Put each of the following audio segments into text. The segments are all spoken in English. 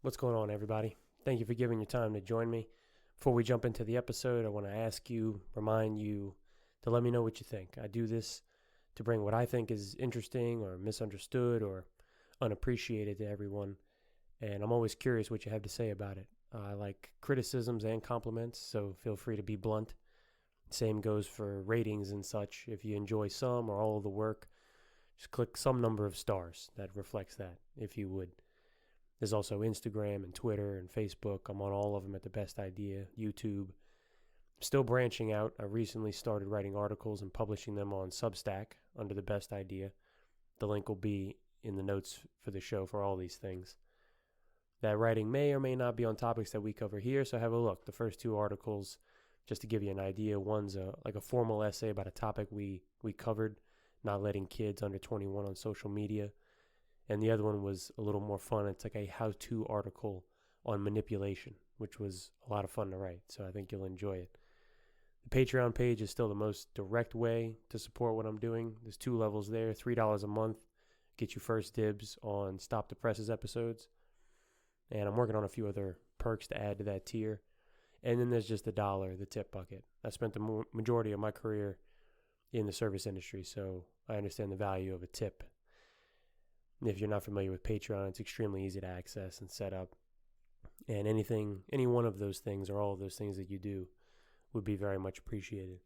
What's going on, everybody? Thank you for giving your time to join me. Before we jump into the episode, I want to remind you to let me know what you think. I do this to bring what I think is interesting or misunderstood or unappreciated to everyone, and I'm always curious what you have to say about it. I like criticisms and compliments, so feel free to be blunt. Same goes for ratings and such. If you enjoy some or all of the work, just click some number of stars that reflects that, if you would. There's also Instagram and Twitter and Facebook. I'm on all of them at The Best Idea, YouTube. I'm still branching out. I recently started writing articles and publishing them on Substack under The Best Idea. The link will be in the notes for the show for all these things. That writing may or may not be on topics that we cover here, so have a look. The first two articles, just to give you an idea, one's like a formal essay about a topic we covered, not letting kids under 21 on social media. And the other one was a little more fun. It's like a how-to article on manipulation, which was a lot of fun to write. So I think you'll enjoy it. The Patreon page is still the most direct way to support what I'm doing. There's 2 levels there. $3 a month gets you first dibs on Stop the Presses episodes. And I'm working on a few other perks to add to that tier. And then there's just $1, the tip bucket. I spent the majority of my career in the service industry, so I understand the value of a tip. If you're not familiar with Patreon, it's extremely easy to access and set up. And any one of those things or all of those things that you do would be very much appreciated.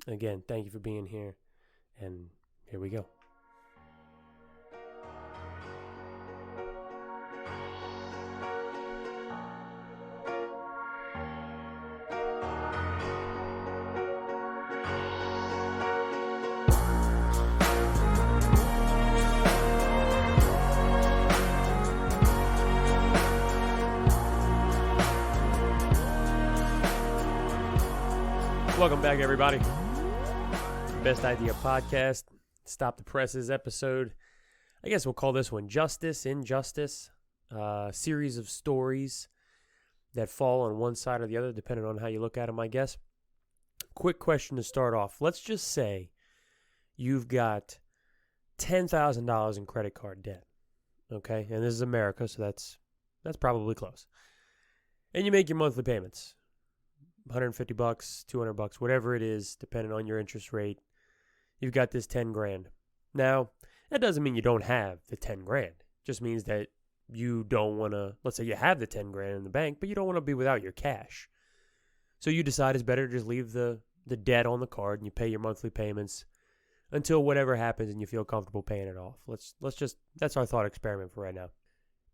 Again, thank you for being here. And here we go. Welcome back, everybody. Best Idea Podcast, Stop the Presses episode. I guess we'll call this one Justice, Injustice. Series of stories that fall on one side or the other, depending on how you look at them, I guess. Quick question to start off. Let's just say you've got $10,000 in credit card debt. Okay? And this is America, so that's probably close. And you make your monthly payments. $150, $200, whatever it is, depending on your interest rate. You've got this 10 grand. Now, that doesn't mean you don't have the 10 grand. It just means that you don't want to, let's say you have the 10 grand in the bank, but you don't want to be without your cash. So you decide it's better to just leave the debt on the card and you pay your monthly payments until whatever happens and you feel comfortable paying it off. Let's just, that's our thought experiment for right now.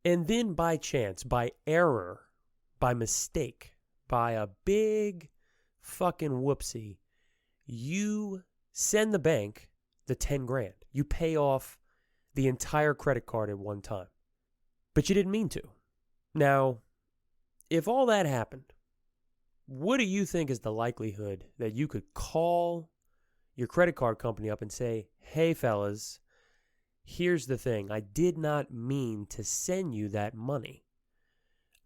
And then by chance, by error, by mistake, by a big fucking whoopsie, you send the bank the 10 grand. You pay off the entire credit card at one time. But you didn't mean to. Now, if all that happened, what do you think is the likelihood that you could call your credit card company up and say, hey, fellas, here's the thing. I did not mean to send you that money.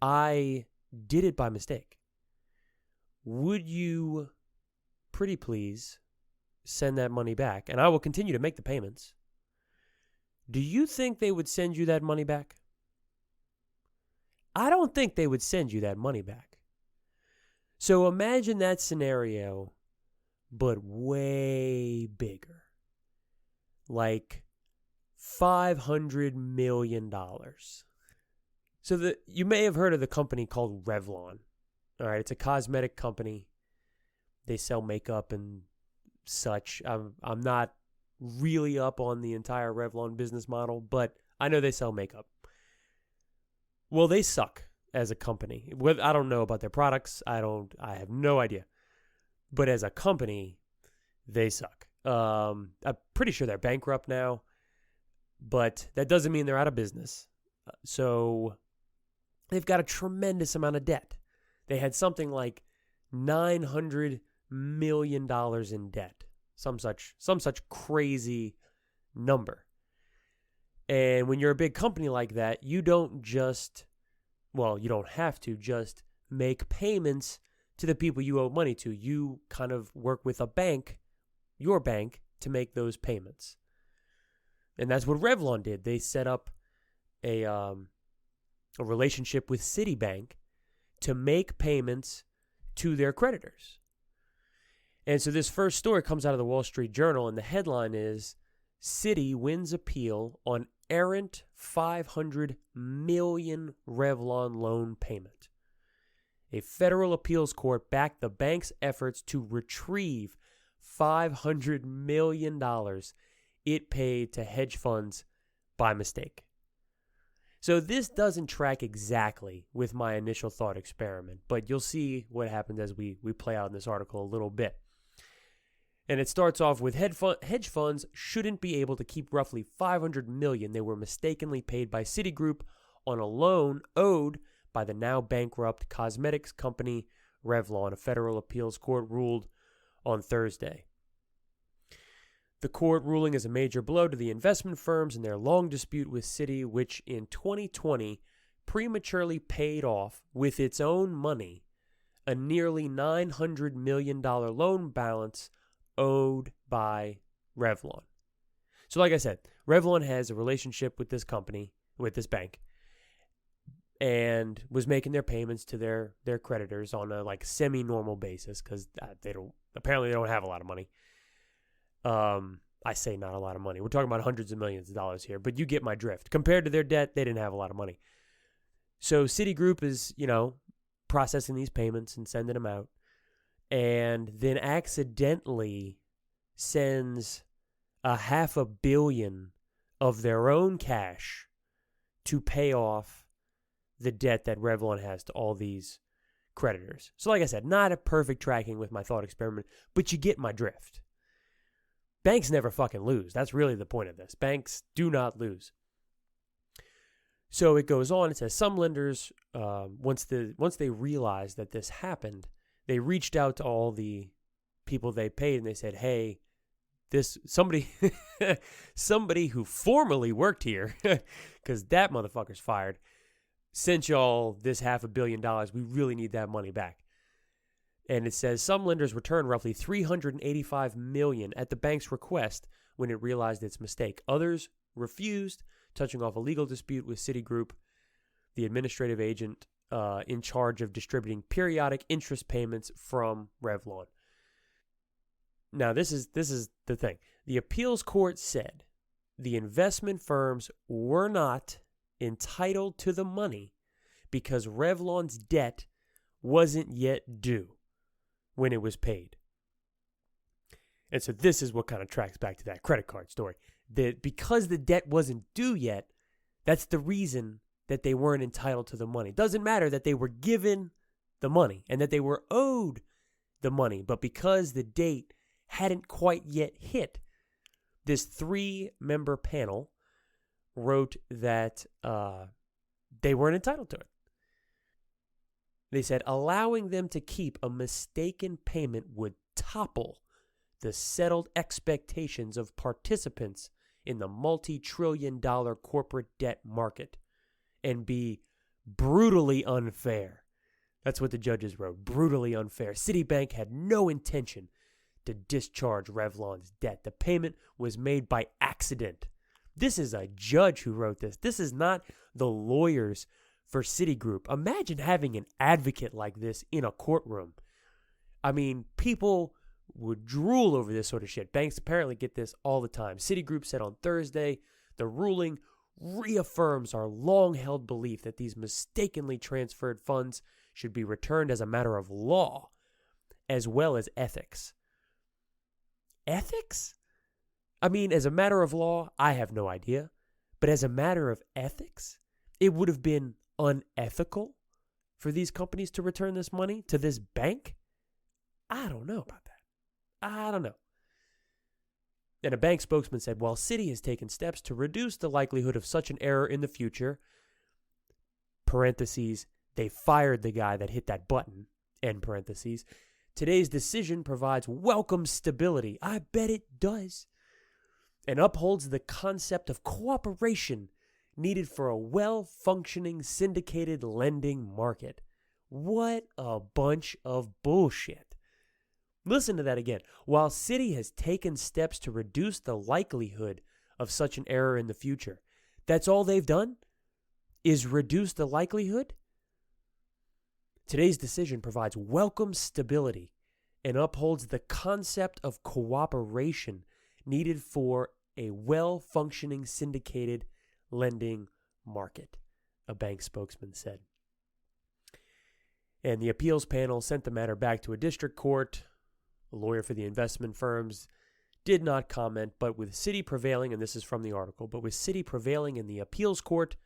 I did it by mistake. Would you, pretty please, send that money back? And I will continue to make the payments. Do you think they would send you that money back? I don't think they would send you that money back. So imagine that scenario, but way bigger. Like $500 million. So you may have heard of the company called Revlon. All right, it's a cosmetic company. They sell makeup and such. I'm not really up on the entire Revlon business model, but I know they sell makeup. Well, they suck as a company. I don't know about their products. I have no idea. But as a company, they suck. I'm pretty sure they're bankrupt now, but that doesn't mean they're out of business. So they've got a tremendous amount of debt. They had something like $900 million in debt. Some such crazy number. And when you're a big company like that, you don't have to just make payments to the people you owe money to. You kind of work with a bank, your bank, to make those payments. And that's what Revlon did. They set up a a relationship with Citibank to make payments to their creditors. And so this first story comes out of the Wall Street Journal, and the headline is, Citi wins appeal on errant $500 million Revlon loan payment. A federal appeals court backed the bank's efforts to retrieve $500 million it paid to hedge funds by mistake. So this doesn't track exactly with my initial thought experiment, but you'll see what happens as we play out in this article a little bit. And it starts off with hedge funds shouldn't be able to keep roughly $500 million they were mistakenly paid by Citigroup on a loan owed by the now bankrupt cosmetics company Revlon. A federal appeals court ruled on Thursday. The court ruling is a major blow to the investment firms in their long dispute with Citi, which in 2020 prematurely paid off with its own money a nearly $900 million loan balance owed by Revlon. So like I said, Revlon has a relationship with this company, with this bank, and was making their payments to their creditors on a semi-normal basis because they don't have a lot of money. I say not a lot of money. We're talking about hundreds of millions of dollars here, but you get my drift. Compared to their debt, they didn't have a lot of money. So Citigroup is, processing these payments and sending them out, and then accidentally sends $500 million of their own cash to pay off the debt that Revlon has to all these creditors. So like I said, not a perfect tracking with my thought experiment, but you get my drift. Banks never fucking lose. That's really the point of this. Banks do not lose. So it goes on. It says some lenders, once they realized that this happened, they reached out to all the people they paid and they said, "Hey, this somebody who formerly worked here, because that motherfucker's fired, sent y'all this $500 million. We really need that money back." And it says some lenders returned roughly $385 million at the bank's request when it realized its mistake. Others refused, touching off a legal dispute with Citigroup, the administrative agent in charge of distributing periodic interest payments from Revlon. Now, this is the thing. The appeals court said the investment firms were not entitled to the money because Revlon's debt wasn't yet due when it was paid. And so this is what kind of tracks back to that credit card story. That because the debt wasn't due yet, that's the reason that they weren't entitled to the money. It doesn't matter that they were given the money and that they were owed the money, but because the date hadn't quite yet hit, this 3-member panel wrote that they weren't entitled to it. They said allowing them to keep a mistaken payment would topple the settled expectations of participants in the multi-trillion-dollar corporate debt market and be brutally unfair. That's what the judges wrote, brutally unfair. Citibank had no intention to discharge Revlon's debt. The payment was made by accident. This is a judge who wrote this. This is not the lawyers for Citigroup. Imagine having an advocate like this in a courtroom. I mean, people would drool over this sort of shit. Banks apparently get this all the time. Citigroup said on Thursday, the ruling reaffirms our long-held belief that these mistakenly transferred funds should be returned as a matter of law, as well as ethics. Ethics? I mean, as a matter of law, I have no idea. But as a matter of ethics, it would have been unethical for these companies to return this money to this bank? I don't know about that. I don't know. And a bank spokesman said, while Citi has taken steps to reduce the likelihood of such an error in the future, parentheses, they fired the guy that hit that button, end parentheses, today's decision provides welcome stability. I bet it does. And upholds the concept of cooperation needed for a well-functioning syndicated lending market. What a bunch of bullshit. Listen to that again. While Citi has taken steps to reduce the likelihood of such an error in the future, that's all they've done? is reduce the likelihood? Today's decision provides welcome stability and upholds the concept of cooperation needed for a well-functioning syndicated lending market, a bank spokesman said. And the appeals panel sent the matter back to a district court. A lawyer for the investment firms did not comment, but with Citi prevailing, and this is from the article, but with Citi prevailing in the appeals court,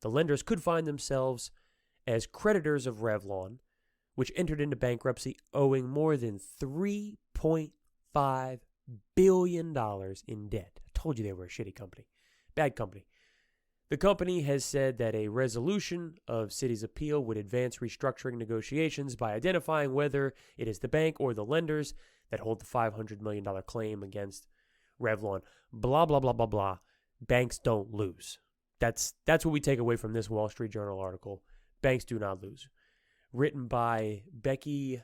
the lenders could find themselves as creditors of Revlon, which entered into bankruptcy owing more than $3.5 billion in debt. I told you they were a shitty company. Bad company. The company has said that a resolution of Citi's appeal would advance restructuring negotiations by identifying whether it is the bank or the lenders that hold the $500 million claim against Revlon. Blah, blah, blah, blah, blah. Banks don't lose. That's what we take away from this Wall Street Journal article. Banks do not lose. Written by Becky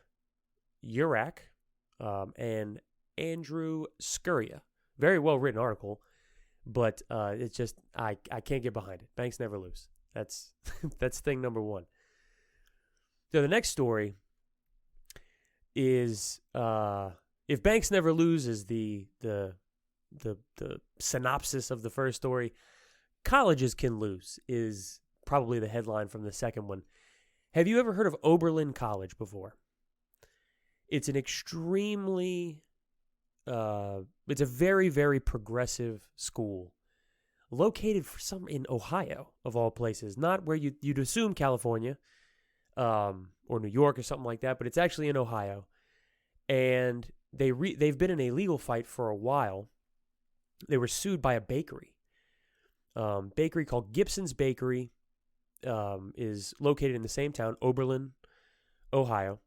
Urak and Andrew Scuria. Very well written article, but it's just I can't get behind it. Banks never lose. That's thing number one. So the next story is if banks never lose is the synopsis of the first story. Colleges can lose is probably the headline from the second one. Have you ever heard of Oberlin College before? It's an extremely, it's a very, very progressive school located in Ohio, of all places. Not where you'd assume California or New York or something like that, but it's actually in Ohio. And they've been in a legal fight for a while. They were sued by a bakery. Bakery called Gibson's Bakery is located in the same town, Oberlin, Ohio.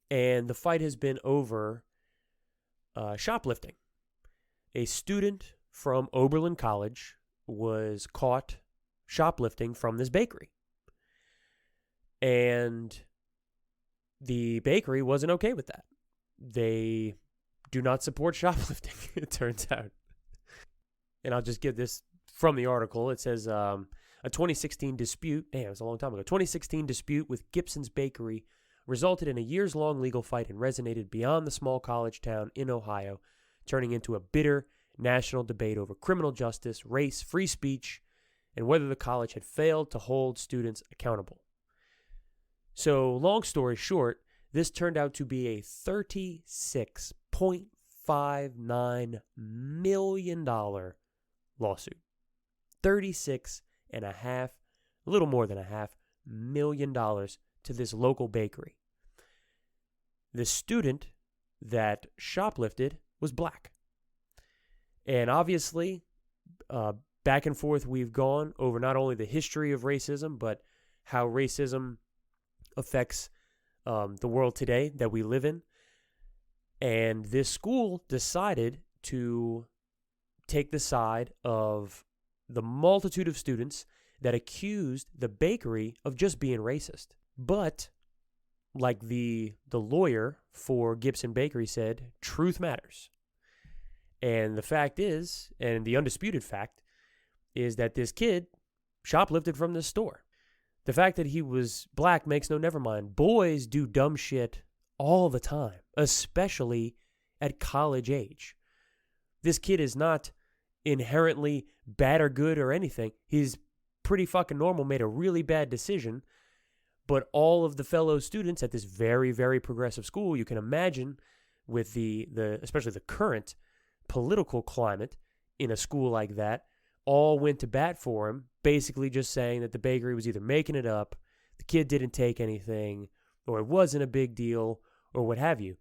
And the fight has been over shoplifting. A student from Oberlin College was caught shoplifting from this bakery. And the bakery wasn't okay with that. They do not support shoplifting, it turns out. And I'll just give this from the article. It says a 2016 dispute, it was a long time ago, 2016 dispute with Gibson's Bakery resulted in a years-long legal fight and resonated beyond the small college town in Ohio, turning into a bitter national debate over criminal justice, race, free speech, and whether the college had failed to hold students accountable. So, long story short, this turned out to be a $36.59 million lawsuit. $36.5, a little more than $500,000 to this local bakery. The student that shoplifted was black. And obviously, back and forth we've gone over not only the history of racism, but how racism affects the world today that we live in. And this school decided to take the side of the multitude of students that accused the bakery of just being racist. But, like the lawyer for Gibson Bakery said, truth matters. And the fact is, and the undisputed fact, is that this kid shoplifted from this store. The fact that he was black makes no never mind. Boys do dumb shit all the time, especially at college age. This kid is not inherently bad or good or anything. He's pretty fucking normal, made a really bad decision. But all of the fellow students at this very, very progressive school, you can imagine with the especially the current political climate in a school like that, all went to bat for him, basically just saying that the bakery was either making it up, the kid didn't take anything, or it wasn't a big deal, or what have you.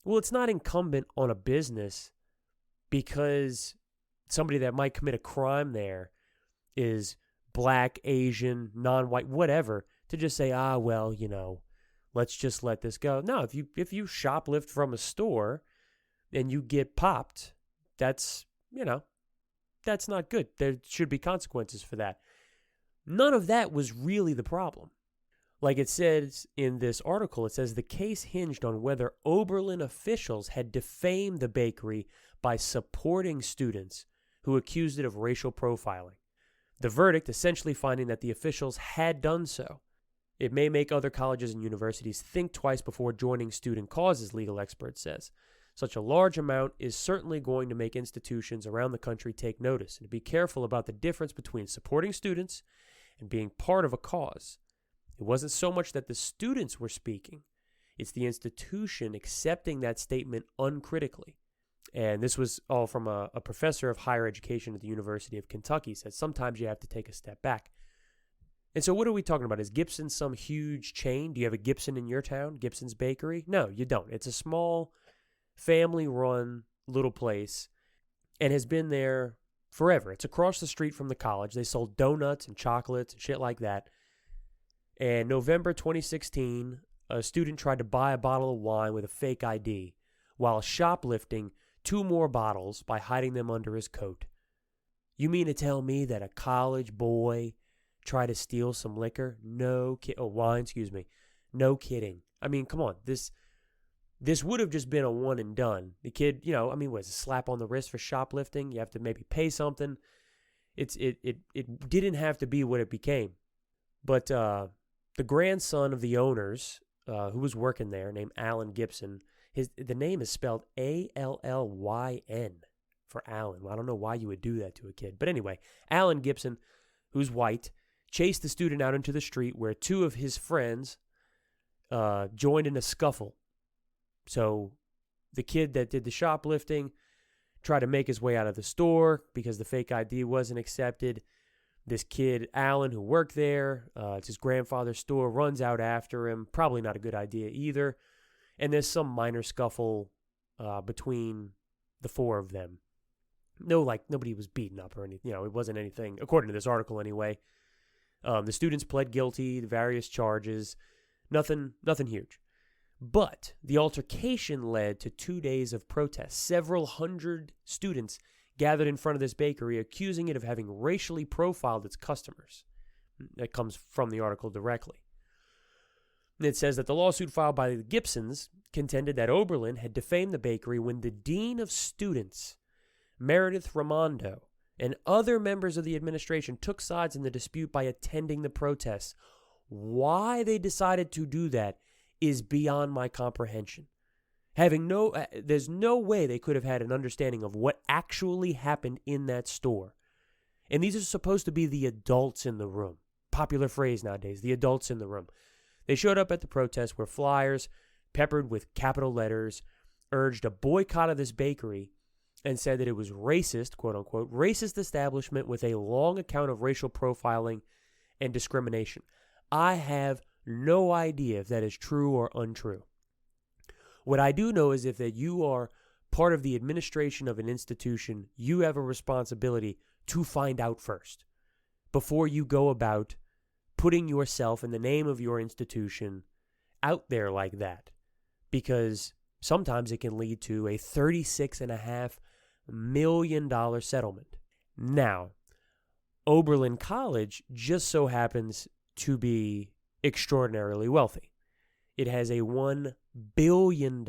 Well, it's not incumbent on a business because somebody that might commit a crime there is black, Asian, non-white, whatever, to just say, well, let's just let this go. No, if you shoplift from a store and you get popped, that's not good. There should be consequences for that. None of that was really the problem. Like it says in this article, it says the case hinged on whether Oberlin officials had defamed the bakery by supporting students who accused it of racial profiling. The verdict essentially finding that the officials had done so. It may make other colleges and universities think twice before joining student causes, legal expert says. Such a large amount is certainly going to make institutions around the country take notice and be careful about the difference between supporting students and being part of a cause. It wasn't so much that the students were speaking. It's the institution accepting that statement uncritically. And this was all from a professor of higher education at the University of Kentucky. Said sometimes you have to take a step back. And so what are we talking about? Is Gibson some huge chain? Do you have a Gibson in your town? Gibson's Bakery? No, you don't. It's a small family-run little place and has been there forever. It's across the street from the college. They sold donuts and chocolates and shit like that. And November 2016, a student tried to buy a bottle of wine with a fake ID while shoplifting 2 more bottles by hiding them under his coat. You mean to tell me that a college boy tried to steal some liquor? Wine, excuse me. No kidding. I mean, come on. This would have just been a one and done. The kid, was a slap on the wrist for shoplifting. You have to maybe pay something. It didn't have to be what it became. But the grandson of the owners, who was working there, named Alan Gibson, the name is spelled Allyn for Alan. Well, I don't know why you would do that to a kid. But anyway, Alan Gibson, who's white, chased the student out into the street where 2 of his friends joined in a scuffle. So the kid that did the shoplifting tried to make his way out of the store because the fake ID wasn't accepted. This kid, Alan, who worked there, it's his grandfather's store, runs out after him. Probably not a good idea either. And there's some minor scuffle between the 4 of them. Nobody was beaten up or anything. It wasn't anything, according to this article anyway. The students pled guilty to various charges. Nothing huge. But the altercation led to 2 days of protests. Several hundred students gathered in front of this bakery, accusing it of having racially profiled its customers. That comes from the article directly. And it says that the lawsuit filed by the Gibsons contended that Oberlin had defamed the bakery when the dean of students, Meredith Raimondo, and other members of the administration took sides in the dispute by attending the protests. Why they decided to do that is beyond my comprehension. There's no way they could have had an understanding of what actually happened in that store. And these are supposed to be the adults in the room. Popular phrase nowadays, the adults in the room. They showed up at the protest where flyers, peppered with capital letters, urged a boycott of this bakery and said that it was racist, quote unquote, racist establishment with a long account of racial profiling and discrimination. I have no idea if that is true or untrue. What I do know is if that you are part of the administration of an institution, you have a responsibility to find out first before you go about putting yourself in the name of your institution out there like that, because sometimes it can lead to a $36.5 million settlement. Now, Oberlin College just so happens to be extraordinarily wealthy. It has a $1 billion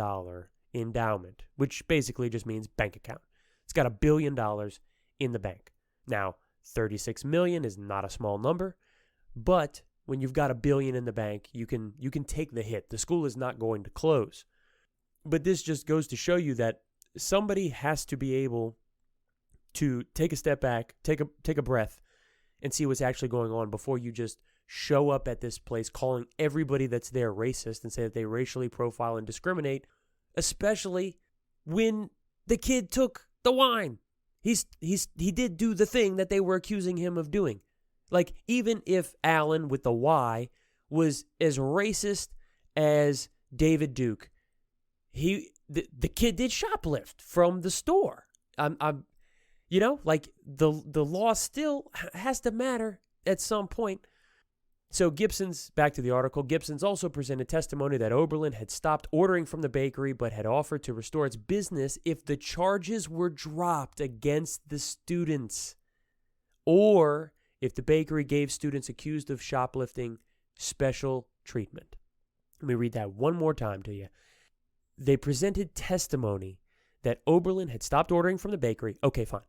endowment, which basically just means bank account. It's got $1 billion in the bank. Now, 36 million is not a small number, but when you've got $1 billion in the bank, you can take the hit. The school is not going to close. But this just goes to show you that somebody has to be able to take a step back, take a breath, and see what's actually going on before you just show up at this place calling everybody that's there racist and say that they racially profile and discriminate, especially when the kid took the wine. He did do the thing that they were accusing him of doing. Like, even if Alan with the Y was as racist as David Duke, the kid did shoplift from the store. The law still has to matter at some point. So back to the article, Gibson's also presented testimony that Oberlin had stopped ordering from the bakery but had offered to restore its business if the charges were dropped against the students, or if the bakery gave students accused of shoplifting special treatment. Let me read that one more time to you. They presented testimony that Oberlin had stopped ordering from the bakery. Okay, fine.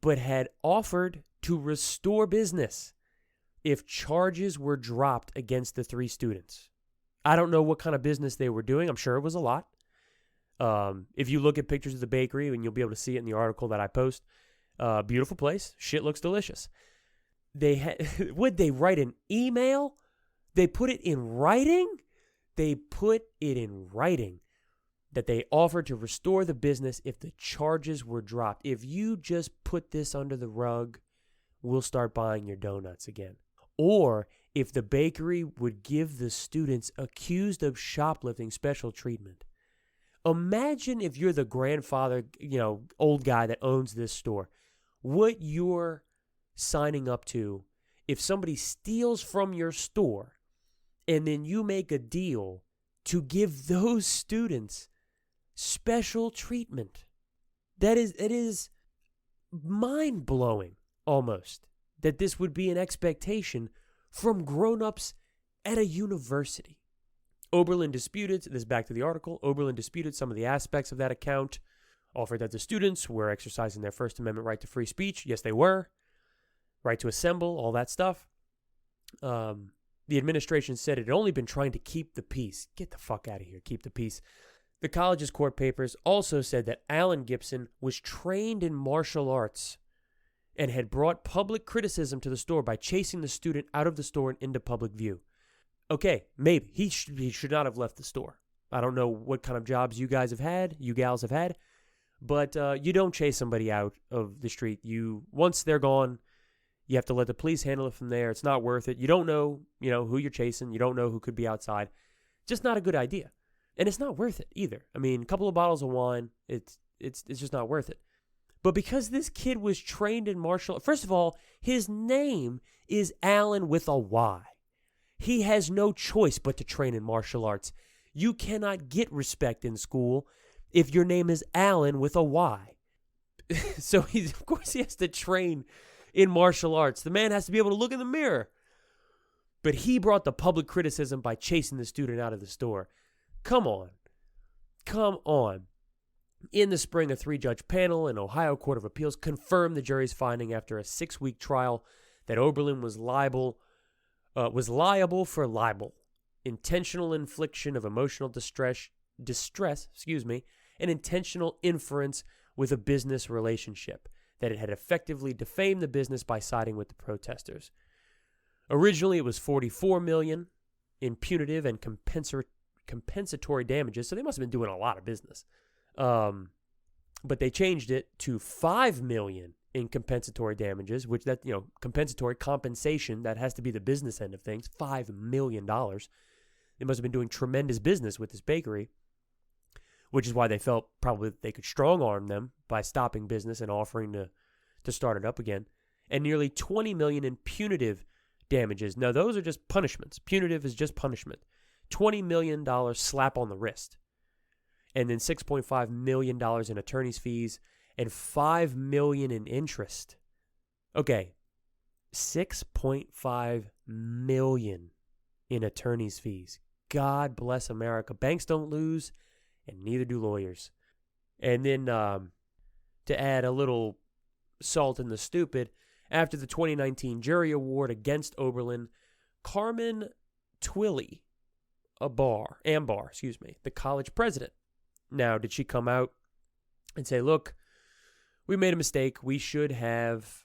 but had offered to restore business if charges were dropped against the 3 students. I don't know what kind of business they were doing. I'm sure it was a lot. If you look at pictures of the bakery, and you'll be able to see it in the article that I post, beautiful place. Shit looks delicious. Would they write an email? They put it in writing? They put it in writing that they offered to restore the business if the charges were dropped. If you just put this under the rug, we'll start buying your donuts again. Or if the bakery would give the students accused of shoplifting special treatment. Imagine if you're the grandfather, old guy that owns this store, what you're signing up to if somebody steals from your store and then you make a deal to give those students special treatment. It is mind-blowing almost that this would be an expectation from grown-ups at a university. Oberlin disputed, this is back to the article, Oberlin disputed some of the aspects of that account, offered that the students were exercising their First Amendment right to free speech. Yes, they were. Right to assemble, all that stuff. The administration said it had only been trying to keep the peace. Get the fuck out of here, keep the peace. The college's court papers also said that Alan Gibson was trained in martial arts and had brought public criticism to the store by chasing the student out of the store and into public view. Okay, maybe. He should not have left the store. I don't know what kind of jobs you gals have had, but you don't chase somebody out of the street. Once they're gone, you have to let the police handle it from there. It's not worth it. You don't know, who you're chasing. You don't know who could be outside. Just not a good idea. And it's not worth it either. I mean, a couple of bottles of wine, it's just not worth it. But because this kid was trained in martial, first of all, his name is Alan with a Y. He has no choice but to train in martial arts. You cannot get respect in school if your name is Alan with a Y. So of course he has to train in martial arts. The man has to be able to look in the mirror. But he brought the public criticism by chasing the student out of the store. Come on. In the spring, a 3-judge panel in Ohio Court of Appeals confirmed the jury's finding after a 6-week trial that Oberlin was liable for libel, intentional infliction of emotional distress, and intentional inference with a business relationship, that it had effectively defamed the business by siding with the protesters. Originally, it was $44 million in punitive and compensatory damages, so they must have been doing a lot of business. But they changed it to $5 million in compensatory damages, which compensatory compensation, that has to be the business end of things, $5 million. They must have been doing tremendous business with this bakery, which is why they felt probably they could strong-arm them by stopping business and offering to start it up again. And nearly $20 million in punitive damages. Now, those are just punishments. Punitive is just punishment. $20 million slap on the wrist. And then $6.5 million in attorney's fees and $5 million in interest. Okay, $6.5 million in attorney's fees. God bless America. Banks don't lose, and neither do lawyers. And then to add a little salt in the stupid, after the 2019 jury award against Oberlin, Carmen Twilley, the college president. Now, did she come out and say, look, we made a mistake. We should have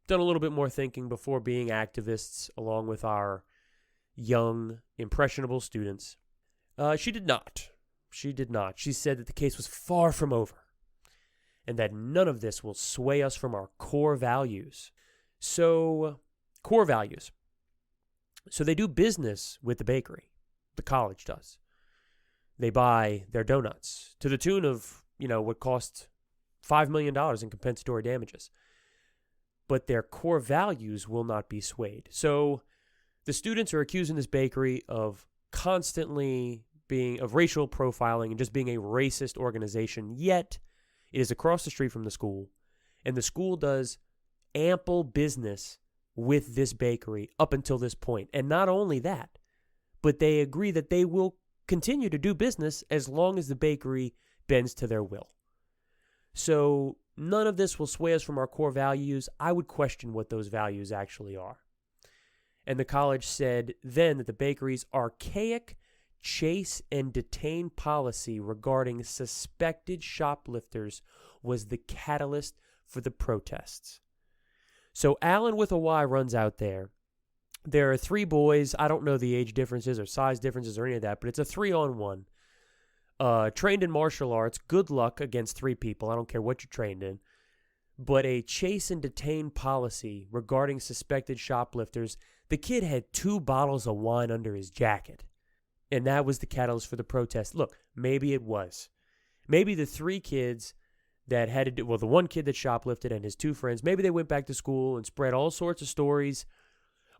done a little bit more thinking before being activists along with our young, impressionable students? She did not. She said that the case was far from over and that none of this will sway us from our core values. So, core values. So they do business with the bakery. The college does. They buy their donuts to the tune of, what cost $5 million in compensatory damages. But their core values will not be swayed. So the students are accusing this bakery of constantly of racial profiling and just being a racist organization, yet it is across the street from the school, and the school does ample business with this bakery up until this point. And not only that, but they agree that they will continue to do business as long as the bakery bends to their will. So none of this will sway us from our core values, I would question what those values actually are. And the college said then that the bakery's archaic chase and detain policy regarding suspected shoplifters was the catalyst for the protests. So Alan with a Y runs out there. There are 3 boys. I don't know the age differences or size differences or any of that, but it's a 3-on-1. Trained in martial arts. Good luck against 3 people. I don't care what you're trained in. But a chase and detain policy regarding suspected shoplifters. The kid had 2 bottles of wine under his jacket. And that was the catalyst for the protest. Look, maybe it was. Maybe the 3 kids that had to do, well, the 1 kid that shoplifted and his 2 friends, maybe they went back to school and spread all sorts of stories.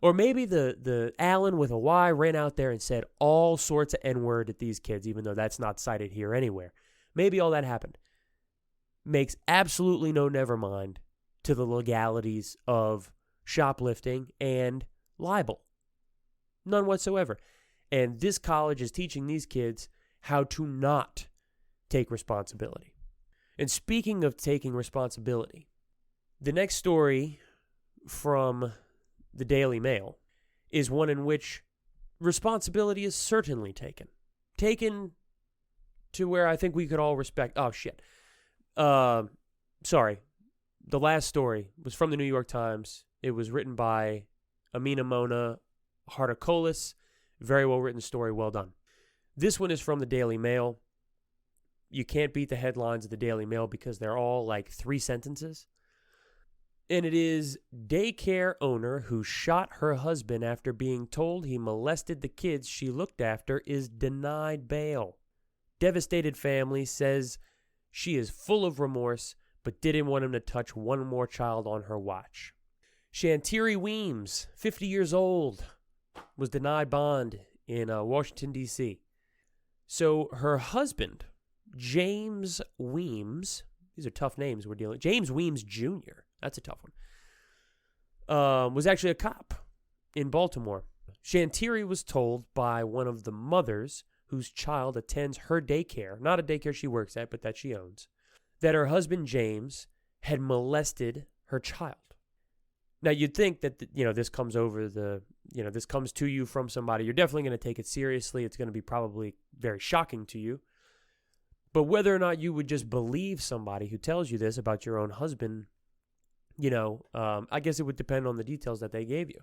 Or maybe the Alan with a Y ran out there and said all sorts of N-word at these kids, even though that's not cited here anywhere. Maybe all that happened. Makes absolutely no never mind to the legalities of shoplifting and libel. None whatsoever. And this college is teaching these kids how to not take responsibility. And speaking of taking responsibility, the next story from the Daily Mail is one in which responsibility is certainly taken. Taken to where I think we could all respect. Oh, shit. Sorry. The last story was from the New York Times. It was written by Amina Mona Hartakolis. Very well written story. Well done. This one is from the Daily Mail. You can't beat the headlines of the Daily Mail because they're all like 3 sentences. And it is daycare owner who shot her husband after being told he molested the kids she looked after is denied bail. Devastated family says she is full of remorse but didn't want him to touch one more child on her watch. Shantiri Weems, 50 years old, was denied bond in Washington, D.C. So her husband, James Weems, these are tough names we're dealing with. James Weems Jr., that's a tough one, was actually a cop in Baltimore. Shantiri was told by one of the mothers whose child attends her daycare, not a daycare she works at, but that she owns, that her husband James had molested her child. Now, you'd think that, this comes over this comes to you from somebody. You're definitely going to take it seriously. It's going to be probably very shocking to you. But whether or not you would just believe somebody who tells you this about your own husband, I guess it would depend on the details that they gave you.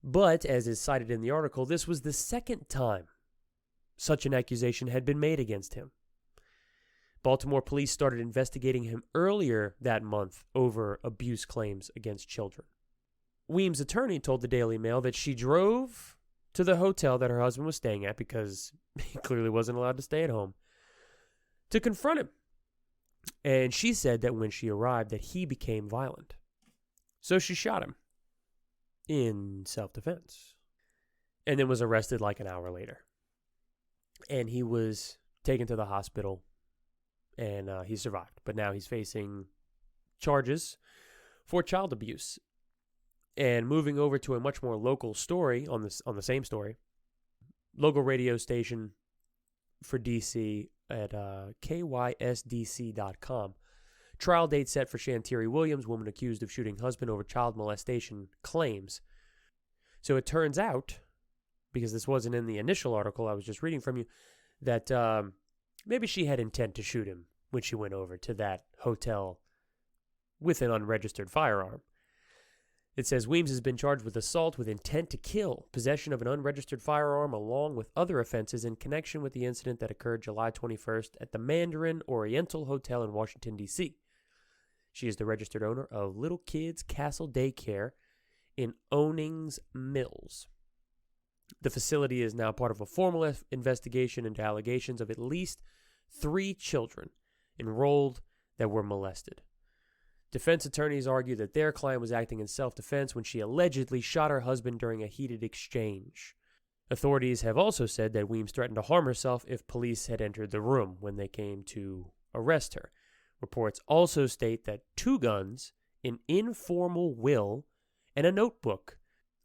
But, as is cited in the article, this was the second time such an accusation had been made against him. Baltimore police started investigating him earlier that month over abuse claims against children. Weems' attorney told the Daily Mail that she drove to the hotel that her husband was staying at because he clearly wasn't allowed to stay at home to confront him. And she said that when she arrived that he became violent. So she shot him in self-defense and then was arrested like an hour later. And he was taken to the hospital and he survived. But now he's facing charges for child abuse. And moving over to a much more local story on the same story, local radio station for DC at kysdc.com. Trial date set for Shantiri Williams, woman accused of shooting husband over child molestation claims. So it turns out, because this wasn't in the initial article I was just reading from you, that maybe she had intent to shoot him when she went over to that hotel with an unregistered firearm. It says Weems has been charged with assault with intent to kill, possession of an unregistered firearm, along with other offenses in connection with the incident that occurred July 21st at the Mandarin Oriental Hotel in Washington, D.C. She is the registered owner of Little Kids Castle Daycare in Ownings Mills. The facility is now part of a formal investigation into allegations of at least 3 children enrolled that were molested. Defense attorneys argue that their client was acting in self-defense when she allegedly shot her husband during a heated exchange. Authorities have also said that Weems threatened to harm herself if police had entered the room when they came to arrest her. Reports also state that 2 guns, an informal will, and a notebook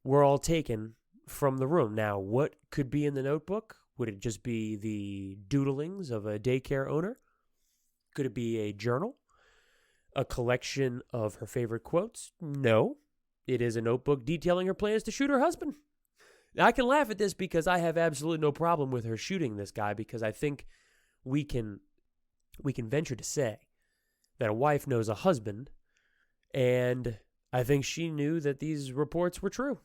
were all taken from the room. Now, what could be in the notebook? Would it just be the doodlings of a daycare owner? Could it be a journal? a collection of her favorite quotes? No. It is a notebook detailing her plans to shoot her husband. Now, I can laugh at this because I have absolutely no problem with her shooting this guy, because I think we can venture to say that a wife knows a husband, and I think she knew that these reports were true.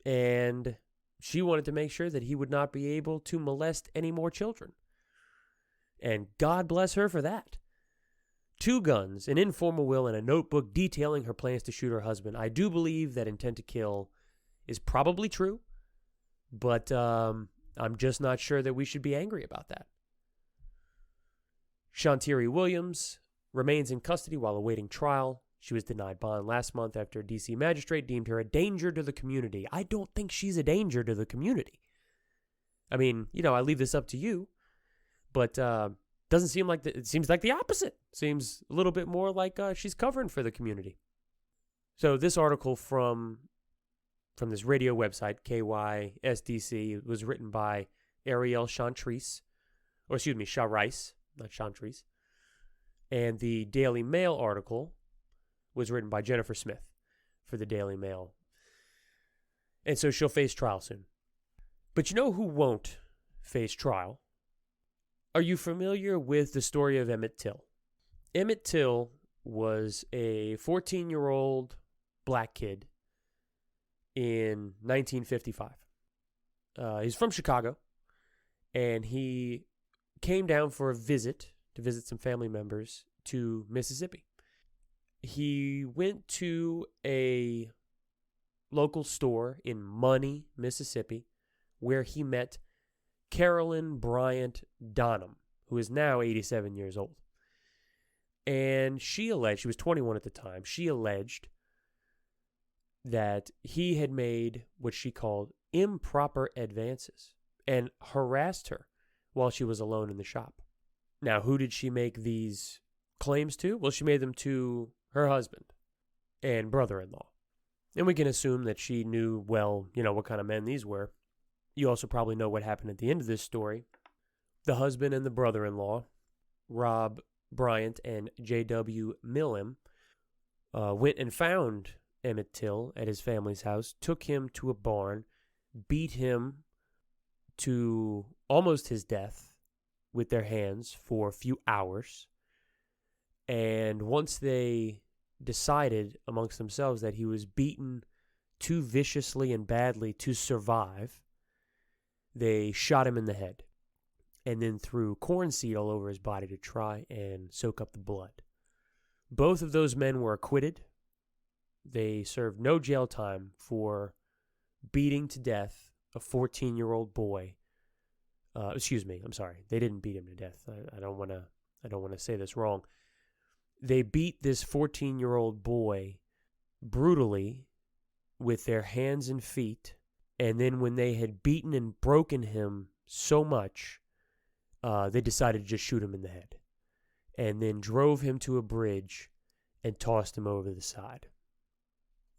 And she wanted to make sure that he would not be able to molest any more children. And God bless her for that. 2 guns, an informal will, and a notebook detailing her plans to shoot her husband. I do believe that intent to kill is probably true, but I'm just not sure that we should be angry about that. Shantiri Williams remains in custody while awaiting trial. She was denied bond last month after a D.C. magistrate deemed her a danger to the community. I don't think she's a danger to the community. I mean, I leave this up to you, but doesn't seem like it seems like the opposite. Seems a little bit more like she's covering for the community. So this article from this radio website, KYSDC, was written by Ariel Chantris, not Chantris. And the Daily Mail article was written by Jennifer Smith for the Daily Mail. And so she'll face trial soon. But you know who won't face trial? Are you familiar with the story of Emmett Till? Emmett Till was a 14-year-old black kid in 1955. He's from Chicago, and he came down for a visit to visit some family members to Mississippi. He went to a local store in Money, Mississippi, where he met Carolyn Bryant Donham, who is now 87 years old. And she alleged, she was 21 at the time, she alleged that he had made what she called improper advances and harassed her while she was alone in the shop. Now, who did she make these claims to? Well, she made them to her husband and brother-in-law. And we can assume that she knew well, what kind of men these were. You also probably know what happened at the end of this story. The husband and the brother-in-law, Rob Bryant and J.W. Millam, went and found Emmett Till at his family's house, took him to a barn, beat him to almost his death with their hands for a few hours. And once they decided amongst themselves that he was beaten too viciously and badly to survive, they shot him in the head and then threw corn seed all over his body to try and soak up the blood. Both of those men were acquitted. They served no jail time for beating to death a 14-year-old boy. They didn't beat him to death. I don't want to say this wrong. They beat this 14-year-old boy brutally with their hands and feet. And then when they had beaten and broken him so much, they decided to just shoot him in the head. And then drove him to a bridge and tossed him over the side.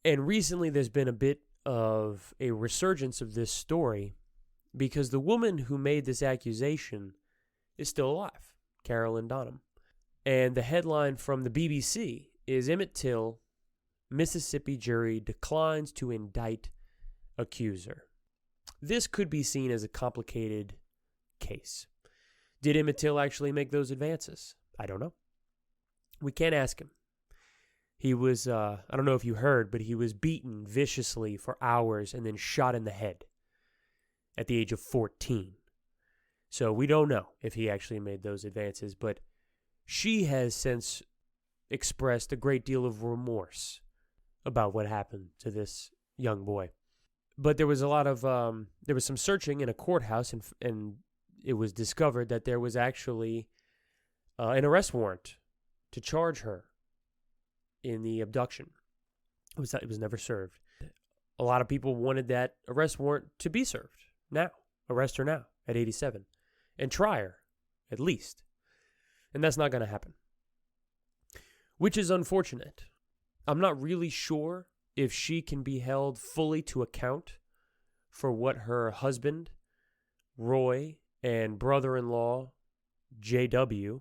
And recently there's been a bit of a resurgence of this story because the woman who made this accusation is still alive, Carolyn Donham. And the headline from the BBC is Emmett Till, Mississippi jury declines to indict accuser. This could be seen as a complicated case. Did Emmett Till actually make those advances? I don't know. We can't ask him. He was, I don't know if you heard, but he was beaten viciously for hours and then shot in the head at the age of 14. So we don't know if he actually made those advances, but she has since expressed a great deal of remorse about what happened to this young boy. But there was a lot of, there was some searching in a courthouse, and it was discovered that there was actually an arrest warrant to charge her in the abduction. It was never served. A lot of people wanted that arrest warrant to be served now. Arrest her now at 87 and try her at least. And that's not going to happen, which is unfortunate. I'm not really sure if she can be held fully to account for what her husband, Roy, and brother-in-law, J.W.,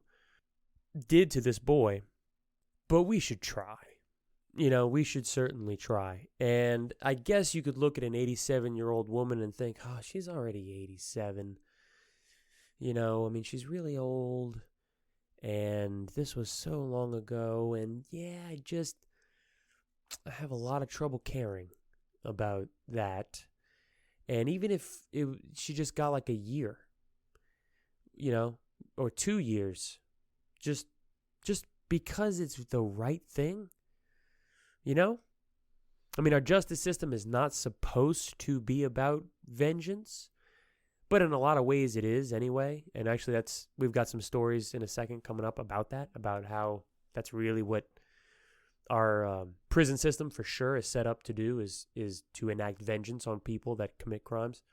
did to this boy. But we should try. We should certainly try. And I guess you could look at an 87-year-old woman and think, oh, she's already 87. She's really old. And this was so long ago. And yeah, I have a lot of trouble caring about that. And even if she just got like a year, or 2 years, just because it's the right thing, our justice system is not supposed to be about vengeance, but in a lot of ways it is anyway. And actually we've got some stories in a second coming up about that, about how that's really what our prison system for sure is set up to do, is to enact vengeance on people that commit crimes.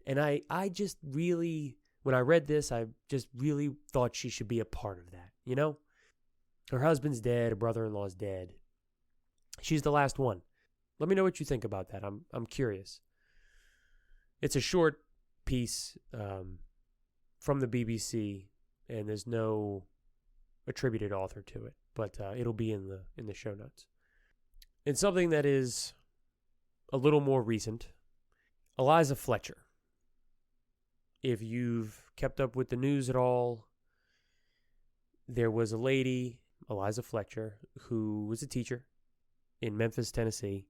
And I just really, when I read this, I just really thought she should be a part of that, Her husband's dead, her brother-in-law's dead. She's the last one. Let me know what you think about that. I'm curious. It's a short piece from the BBC, and there's no attributed author to it, but it'll be in the show notes. And something that is a little more recent, Eliza Fletcher. If you've kept up with the news at all, there was a lady, Eliza Fletcher, who was a teacher in Memphis, Tennessee,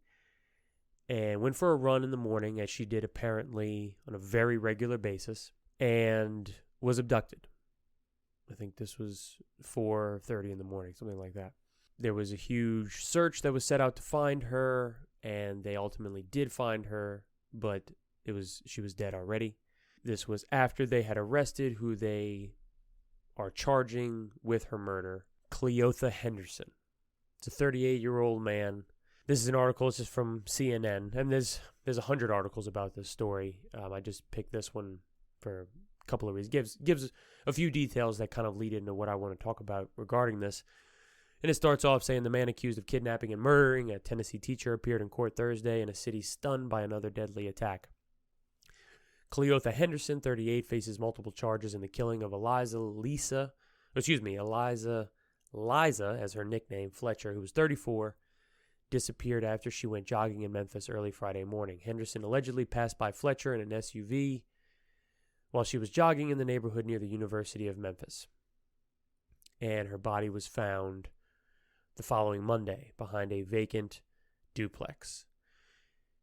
and went for a run in the morning, as she did apparently on a very regular basis, and was abducted. I think this was 4:30 in the morning, something like that. There was a huge search that was set out to find her, and they ultimately did find her, but she was dead already. This was after they had arrested who they are charging with her murder, Cleotha Henderson. It's a 38-year-old man. This is an article. It's just from CNN, and there's 100 articles about this story. I just picked this one for a couple of reasons. Gives a few details that kind of lead into what I want to talk about regarding this. And it starts off saying the man accused of kidnapping and murdering a Tennessee teacher appeared in court Thursday in a city stunned by another deadly attack. Cleotha Henderson, 38, faces multiple charges in the killing of Eliza as her nickname, Fletcher, who was 34, disappeared after she went jogging in Memphis early Friday morning. Henderson allegedly passed by Fletcher in an SUV while she was jogging in the neighborhood near the University of Memphis. And her body was found the following Monday behind a vacant duplex.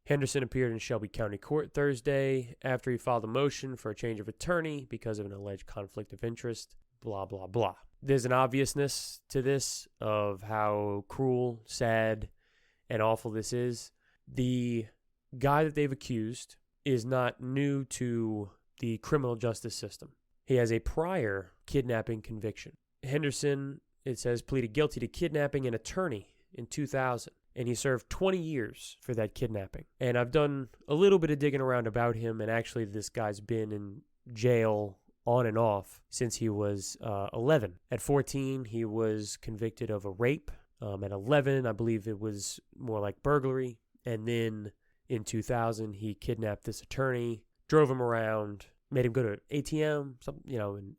Henderson appeared in Shelby County Court Thursday after he filed a motion for a change of attorney because of an alleged conflict of interest, blah, blah, blah. There's an obviousness to this of how cruel, sad, and awful this is. The guy that they've accused is not new to the criminal justice system. He has a prior kidnapping conviction. Henderson, it says, pleaded guilty to kidnapping an attorney in 2000. And he served 20 years for that kidnapping. And I've done a little bit of digging around about him, and actually this guy's been in jail on and off since he was 11. At 14, he was convicted of a rape. At 11, I believe it was more like burglary. And then in 2000, he kidnapped this attorney, drove him around, made him go to an ATM,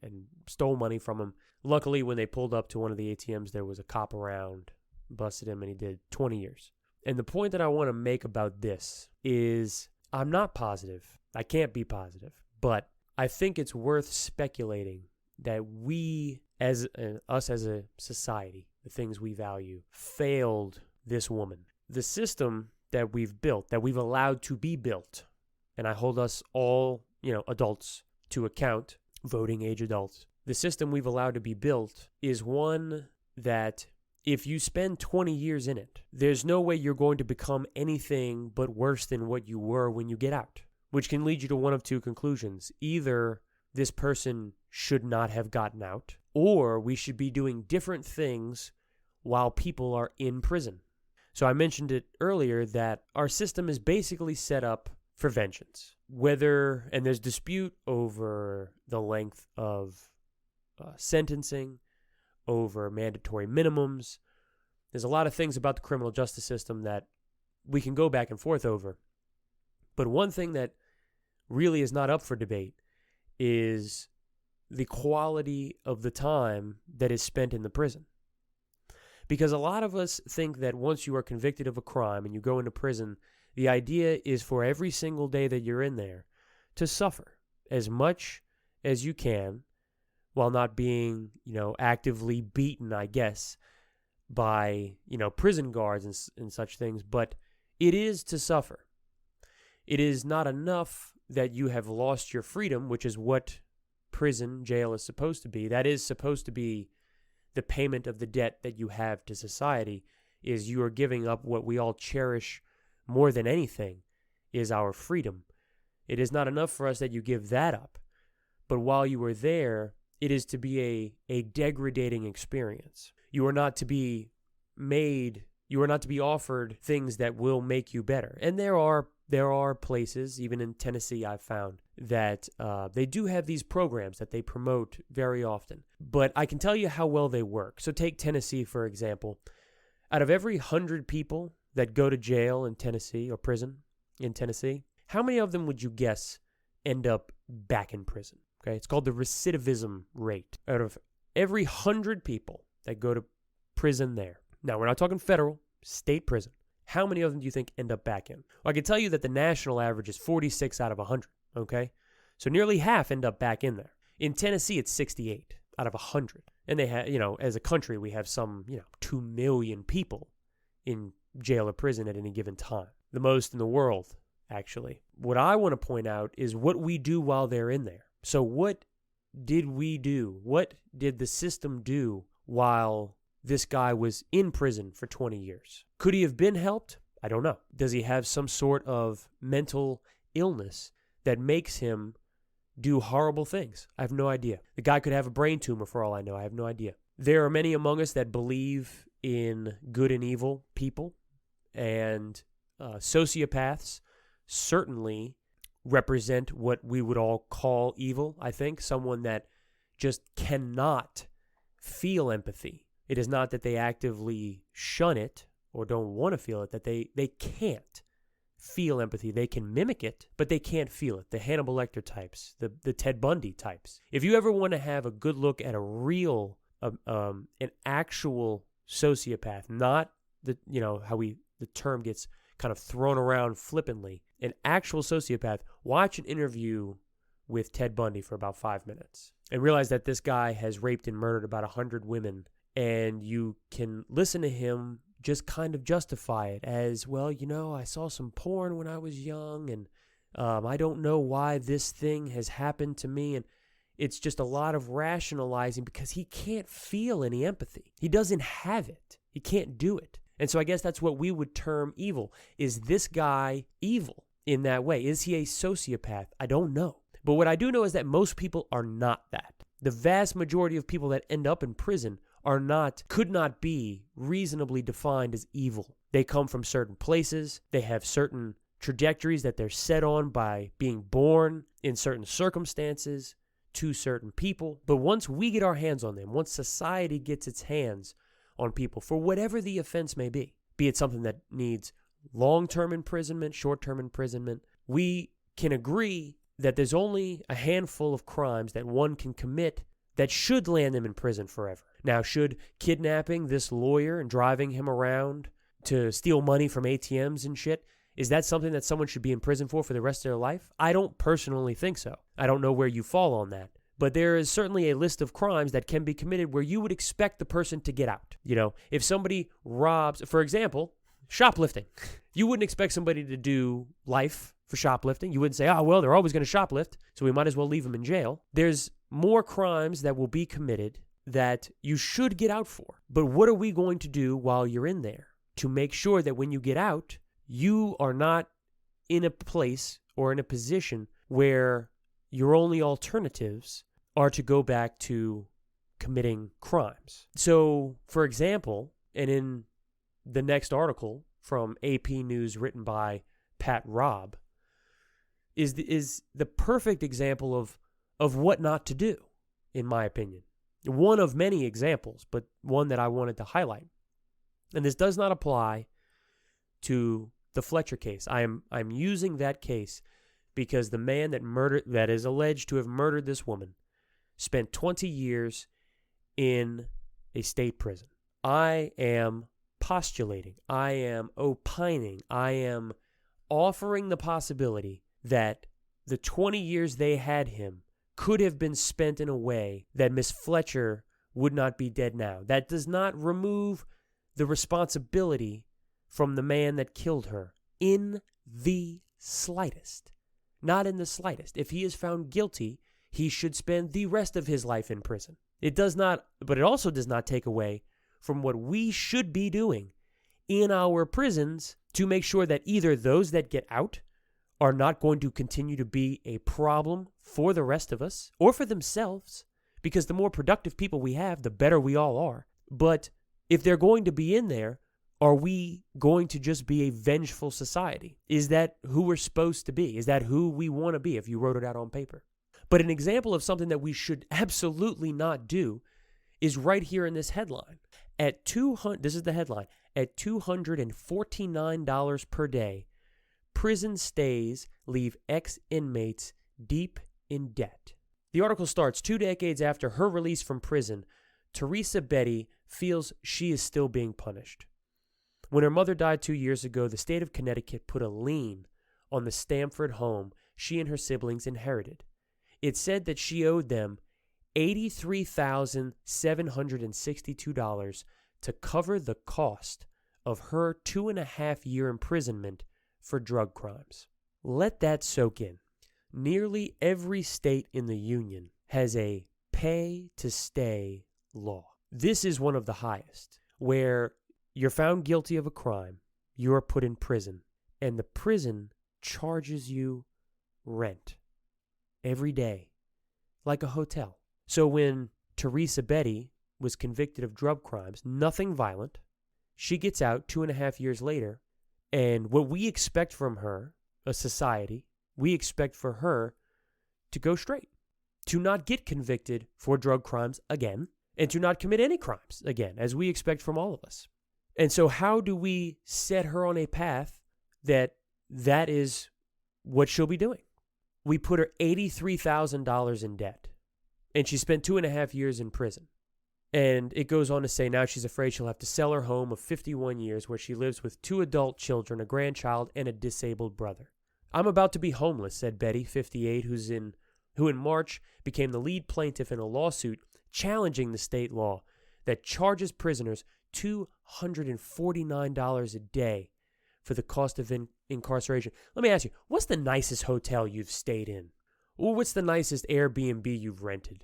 and stole money from him. Luckily, when they pulled up to one of the ATMs, there was a cop around, busted him, and he did 20 years. And the point that I want to make about this is I'm not positive. I can't be positive. But I think it's worth speculating that we, as a society, the things we value, failed this woman. The system that we've built, that we've allowed to be built, and I hold us all, adults to account, voting age adults. The system we've allowed to be built is one that if you spend 20 years in it, there's no way you're going to become anything but worse than what you were when you get out, which can lead you to one of two conclusions. Either this person should not have gotten out, or we should be doing different things while people are in prison. So I mentioned it earlier that our system is basically set up for vengeance. And there's dispute over the length of sentencing, over mandatory minimums. There's a lot of things about the criminal justice system that we can go back and forth over. But one thing that really is not up for debate is the quality of the time that is spent in the prison. Because a lot of us think that once you are convicted of a crime and you go into prison, the idea is for every single day that you're in there to suffer as much as you can while not being, actively beaten, I guess, by, prison guards and such things. But it is to suffer. It is not enough that you have lost your freedom, which is what prison, jail is supposed to be. That is supposed to be the payment of the debt that you have to society, is you are giving up what we all cherish more than anything, is our freedom. It is not enough for us that you give that up. But while you are there, it is to be a degrading experience. You are not to be offered things that will make you better. And there are places, even in Tennessee, I've found, that they do have these programs that they promote very often. But I can tell you how well they work. So take Tennessee, for example. Out of every 100 people that go to jail in Tennessee or prison in Tennessee, how many of them would you guess end up back in prison? Okay, it's called the recidivism rate. Out of every 100 people that go to prison there. Now, we're not talking federal, state prison. How many of them do you think end up back in? Well, I can tell you that the national average is 46 out of 100, okay? So nearly half end up back in there. In Tennessee, it's 68 out of 100. And they have, as a country, we have some, 2 million people in jail or prison at any given time. The most in the world, actually. What I want to point out is what we do while they're in there. So what did we do? What did the system do while this guy was in prison for 20 years? Could he have been helped? I don't know. Does he have some sort of mental illness that makes him do horrible things? I have no idea. The guy could have a brain tumor for all I know. I have no idea. There are many among us that believe in good and evil people, and sociopaths certainly represent what we would all call evil, I think. Someone that just cannot feel empathy. It is not that they actively shun it or don't want to feel it, that they can't feel empathy. They can mimic it, but they can't feel it. The Hannibal Lecter types, the Ted Bundy types. If you ever want to have a good look at a real, an actual sociopath, not how the term gets kind of thrown around flippantly, an actual sociopath, watch an interview with Ted Bundy for about 5 minutes and realize that this guy has raped and murdered about 100 women. And you can listen to him just kind of justify it as, well, I saw some porn when I was young, and I don't know why this thing has happened to me. And it's just a lot of rationalizing because he can't feel any empathy. He doesn't have it. He can't do it. And so I guess that's what we would term evil. Is this guy evil in that way? Is he a sociopath? I don't know. But what I do know is that most people are not that. The vast majority of people that end up in prison could not be reasonably defined as evil. They come from certain places. They have certain trajectories that they're set on by being born in certain circumstances to certain people. But once we get our hands on them, once society gets its hands on people for whatever the offense may be it something that needs long-term imprisonment, short-term imprisonment, we can agree that there's only a handful of crimes that one can commit that should land them in prison forever. Now, should kidnapping this lawyer and driving him around to steal money from ATMs and shit, is that something that someone should be in prison for the rest of their life? I don't personally think so. I don't know where you fall on that. But there is certainly a list of crimes that can be committed where you would expect the person to get out. If somebody robs, for example, shoplifting. You wouldn't expect somebody to do life for shoplifting. You wouldn't say, well, they're always going to shoplift, so we might as well leave them in jail. There's more crimes that will be committed that you should get out for. But what are we going to do while you're in there to make sure that when you get out, you are not in a place or in a position where your only alternatives are to go back to committing crimes? So, for example, and in the next article from AP News written by Pat Robb, is the perfect example of what not to do, in my opinion. One of many examples, but one that I wanted to highlight. And this does not apply to the Fletcher case. I'm using that case because the man that is alleged to have murdered this woman spent 20 years in a state prison. I am postulating, I am opining, I am offering the possibility that the 20 years they had him could have been spent in a way that Miss Fletcher would not be dead now. That does not remove the responsibility from the man that killed her in the slightest. Not in the slightest. If he is found guilty, he should spend the rest of his life in prison. It does not, but it also does not take away from what we should be doing in our prisons to make sure that either those that get out are not going to continue to be a problem for the rest of us or for themselves, because the more productive people we have, the better we all are. But if they're going to be in there, are we going to just be a vengeful society? Is that who we're supposed to be? Is that who we want to be if you wrote it out on paper? But an example of something that we should absolutely not do is right here in this headline. This is the headline. At $249 per day, prison stays leave ex-inmates deep in debt. The article starts, 2 decades after her release from prison, Teresa Betty feels she is still being punished. When her mother died 2 years ago, the state of Connecticut put a lien on the Stamford home she and her siblings inherited. It said that she owed them $83,762 to cover the cost of her 2.5-year imprisonment for drug crimes. Let that soak in. Nearly every state in the Union has a pay-to-stay law. This is one of the highest, where you're found guilty of a crime, you are put in prison, and the prison charges you rent every day, like a hotel. So when Teresa Betty was convicted of drug crimes, nothing violent, she gets out 2.5 years later, and what we expect from her, a society, we expect for her to go straight, to not get convicted for drug crimes again, and to not commit any crimes again, as we expect from all of us. And so how do we set her on a path that is what she'll be doing? We put her $83,000 in debt, and she spent 2.5 years in prison. And it goes on to say now she's afraid she'll have to sell her home of 51 years where she lives with 2 adult children, a grandchild, and a disabled brother. I'm about to be homeless, said Betty, 58, who in March became the lead plaintiff in a lawsuit challenging the state law that charges prisoners $249 a day for the cost of incarceration. Let me ask you, what's the nicest hotel you've stayed in? Or what's the nicest Airbnb you've rented?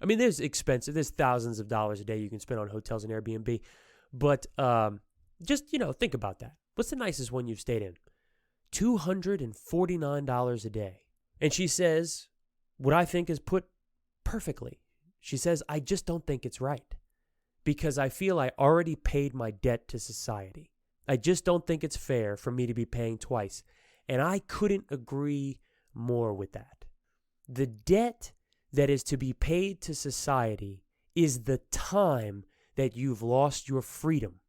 I mean, there's thousands of dollars a day you can spend on hotels and Airbnb. But just, think about that. What's the nicest one you've stayed in? $249 a day. And she says, what I think is put perfectly. She says, I just don't think it's right because I feel I already paid my debt to society. I just don't think it's fair for me to be paying twice. And I couldn't agree more with that. The debt that is to be paid to society is the time that you've lost your freedom.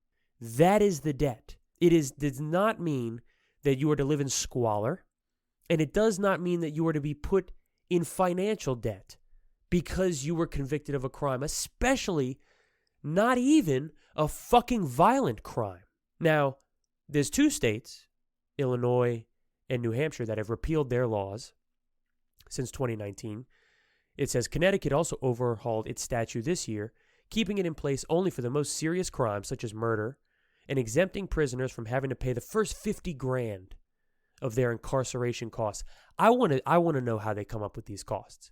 That is the debt. Does not mean that you are to live in squalor, and it does not mean that you are to be put in financial debt because you were convicted of a crime, especially not even a fucking violent crime. Now, there's 2 states, Illinois and New Hampshire, that have repealed their laws since 2019. It says Connecticut also overhauled its statute this year, keeping it in place only for the most serious crimes such as murder and exempting prisoners from having to pay the first $50,000 of their incarceration costs. I want to know how they come up with these costs.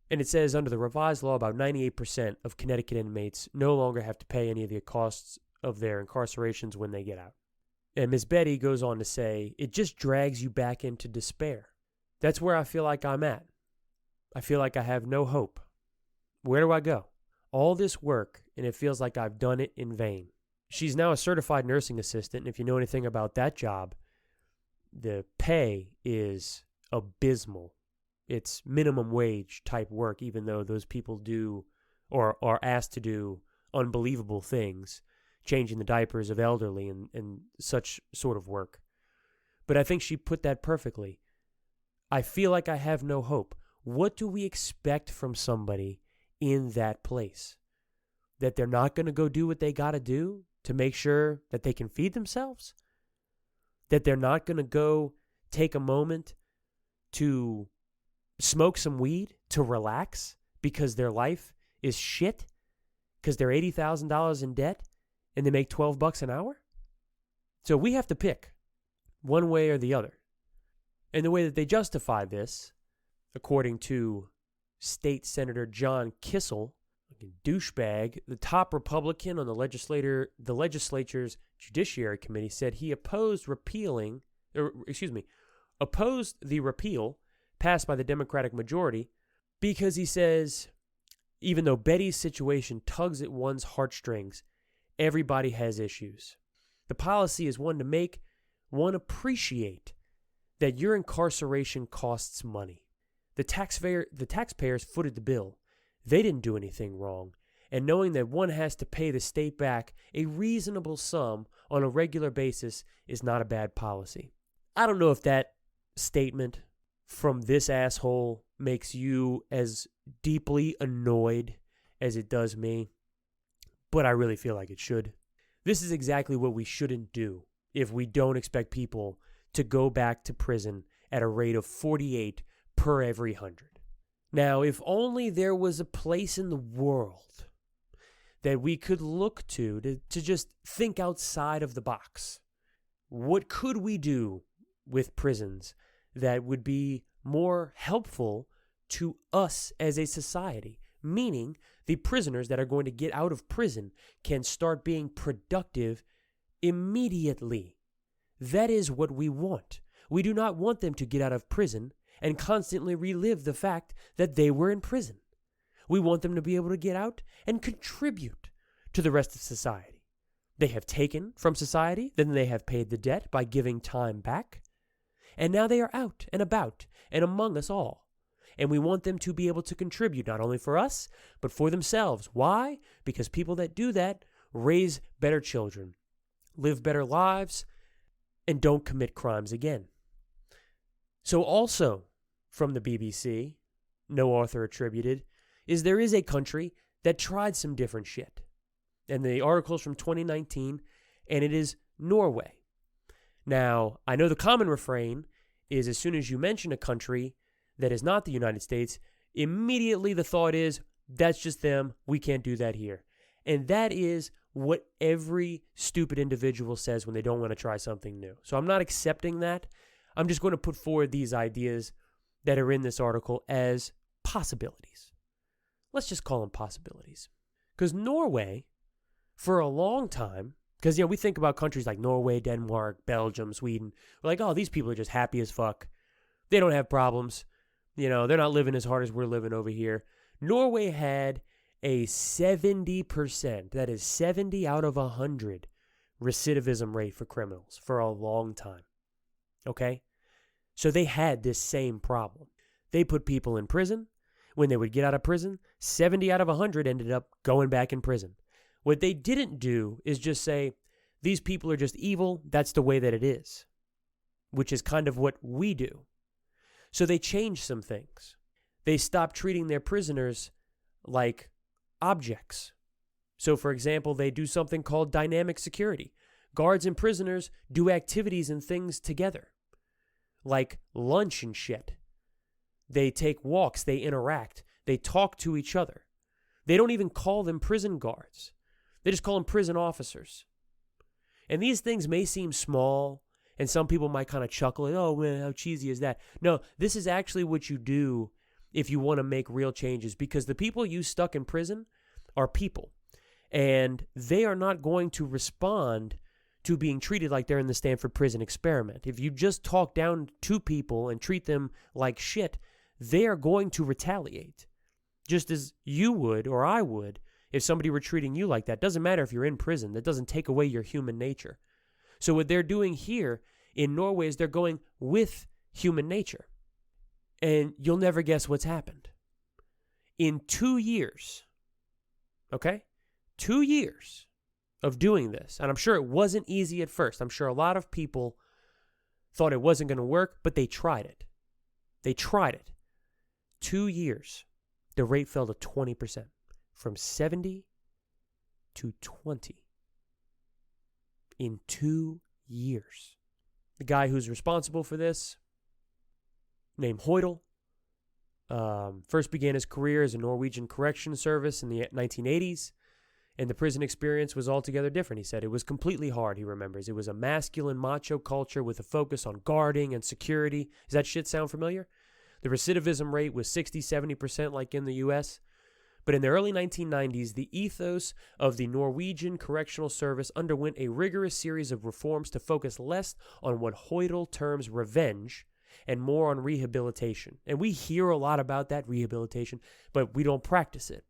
And it says under the revised law, about 98% of Connecticut inmates no longer have to pay any of the costs of their incarcerations when they get out. And Ms. Betty goes on to say, it just drags you back into despair. That's where I feel like I'm at. I feel like I have no hope. Where do I go? All this work, and it feels like I've done it in vain. She's now a certified nursing assistant, and if you know anything about that job, the pay is abysmal. It's minimum wage type work, even though those people do or are asked to do unbelievable things, changing the diapers of elderly and such sort of work. But I think she put that perfectly. I feel like I have no hope. What do we expect from somebody in that place? that they're not going to go do what they got to do to make sure that they can feed themselves? That they're not going to go take a moment to smoke some weed to relax because their life is shit, because they're $80,000 in debt and they make $12 an hour? So we have to pick one way or the other. And the way that they justify this, according to State Senator John Kissel, douchebag, the top Republican on the legislature's Judiciary Committee, said he opposed the repeal passed by the Democratic majority because he says, even though Betty's situation tugs at one's heartstrings, everybody has issues. The policy is one to make one appreciate that your incarceration costs money. The taxpayers footed the bill. They didn't do anything wrong. And knowing that one has to pay the state back a reasonable sum on a regular basis is not a bad policy. I don't know if that statement from this asshole makes you as deeply annoyed as it does me, but I really feel like it should. This is exactly what we shouldn't do if we don't expect people to go back to prison at a rate of 48 per every 100. Now, if only there was a place in the world that we could look to just think outside of the box. What could we do with prisons that would be more helpful to us as a society? Meaning, the prisoners that are going to get out of prison can start being productive immediately. That is what we want. We do not want them to get out of prison and constantly relive the fact that they were in prison. We want them to be able to get out and contribute to the rest of society. They have taken from society, then they have paid the debt by giving time back, and now they are out and about and among us all. And we want them to be able to contribute not only for us, but for themselves. Why? Because people that do that raise better children, live better lives, and don't commit crimes again. So also from the BBC, no author attributed, is there is a country that tried some different shit. And the article's from 2019, and it is Norway. Now, I know the common refrain is as soon as you mention a country that is not the United States, immediately the thought is, that's just them, we can't do that here. And that is what every stupid individual says when they don't want to try something new. So I'm not accepting that. I'm just going to put forward these ideas that are in this article as possibilities. Let's just call them possibilities. Because Norway, for a long time, because we think about countries like Norway, Denmark, Belgium, Sweden. We're like, oh, these people are just happy as fuck. They don't have problems. They're not living as hard as we're living over here. Norway had a 70%, that is 70 out of 100 recidivism rate for criminals for a long time. Okay? So they had this same problem. They put people in prison. When they would get out of prison, 70 out of 100 ended up going back in prison. What they didn't do is just say, these people are just evil, that's the way that it is, which is kind of what we do. So they changed some things. They stopped treating their prisoners like objects. So, for example, they do something called dynamic security. Guards and prisoners do activities and things together, like lunch and shit. They take walks, they interact, they talk to each other. They don't even call them prison guards. They just call them prison officers. And these things may seem small, and some people might kind of chuckle, like, oh, man, how cheesy is that? No, this is actually what you do if you want to make real changes, because the people you stuck in prison are people, and they are not going to respond to being treated like they're in the Stanford prison experiment. If you just talk down to people and treat them like shit, they are going to retaliate, just as you would or I would if somebody were treating you like that. Doesn't matter if you're in prison. That doesn't take away your human nature. So what they're doing here in Norway is they're going with human nature. And you'll never guess what's happened. In 2 years, okay? 2 years of doing this, and I'm sure it wasn't easy at first. I'm sure a lot of people thought it wasn't going to work, but they tried it. They tried it. 2 years, the rate fell to 20%. From 70 to 20 in 2 years. The guy who's responsible for this, named Hoytel, first began his career as a Norwegian correction service in the 1980s, and the prison experience was altogether different. He said it was completely hard, he remembers. It was a masculine macho culture with a focus on guarding and security. Does that shit sound familiar? The recidivism rate was 60-70% like in the U.S., but in the early 1990s, the ethos of the Norwegian Correctional Service underwent a rigorous series of reforms to focus less on what Hoytel terms revenge and more on rehabilitation. And we hear a lot about that rehabilitation, but we don't practice it.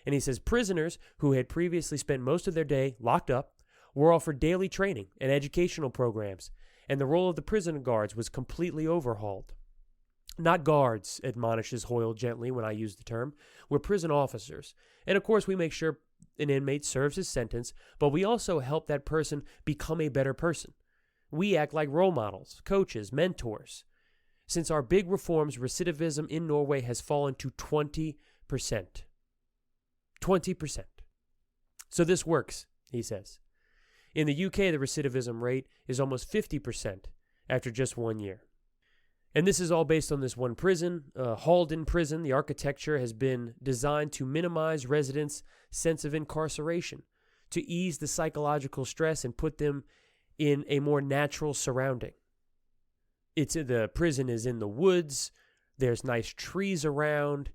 And he says prisoners who had previously spent most of their day locked up were offered daily training and educational programs, and the role of the prison guards was completely overhauled. Not guards, admonishes Hoyle gently when I use the term. We're prison officers. And of course, we make sure an inmate serves his sentence, but we also help that person become a better person. We act like role models, coaches, mentors. Since our big reforms, recidivism in Norway has fallen to 20%. 20%. So this works, he says. In the UK, the recidivism rate is almost 50% after just 1 year. And this is all based on this one prison, Halden Prison. The architecture has been designed to minimize residents' sense of incarceration, to ease the psychological stress and put them in a more natural surrounding. The prison is in the woods. There's nice trees around.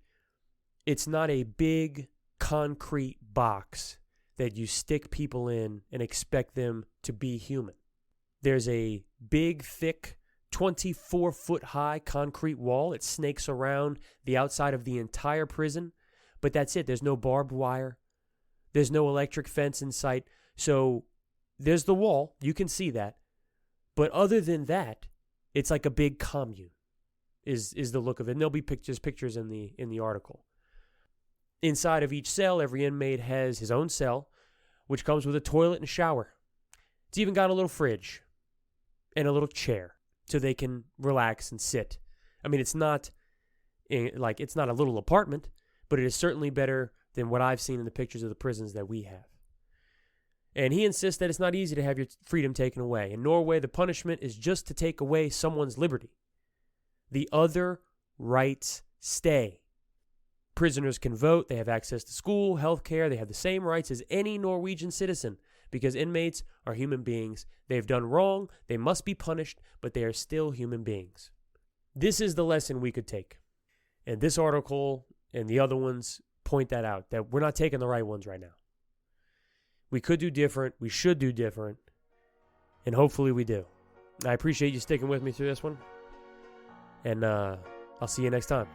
It's not a big concrete box that you stick people in and expect them to be human. There's a big, thick, 24-foot-high concrete wall. It snakes around the outside of the entire prison, but that's it. There's no barbed wire. There's no electric fence in sight. So there's the wall. You can see that. But other than that, it's like a big commune is the look of it. And there'll be pictures in the article. Inside of each cell, every inmate has his own cell, which comes with a toilet and shower. It's even got a little fridge and a little chair, so they can relax and sit. I mean, it's not a little apartment, but it is certainly better than what I've seen in the pictures of the prisons that we have. And he insists that it's not easy to have your freedom taken away. In Norway, the punishment is just to take away someone's liberty. The other rights stay. Prisoners can vote, they have access to school, health care, they have the same rights as any Norwegian citizen, because inmates are human beings. They've done wrong, they must be punished, but they are still human beings. This is the lesson we could take. And this article and the other ones point that out, that we're not taking the right ones right now. We could do different, we should do different, and hopefully we do. I appreciate you sticking with me through this one, and I'll see you next time.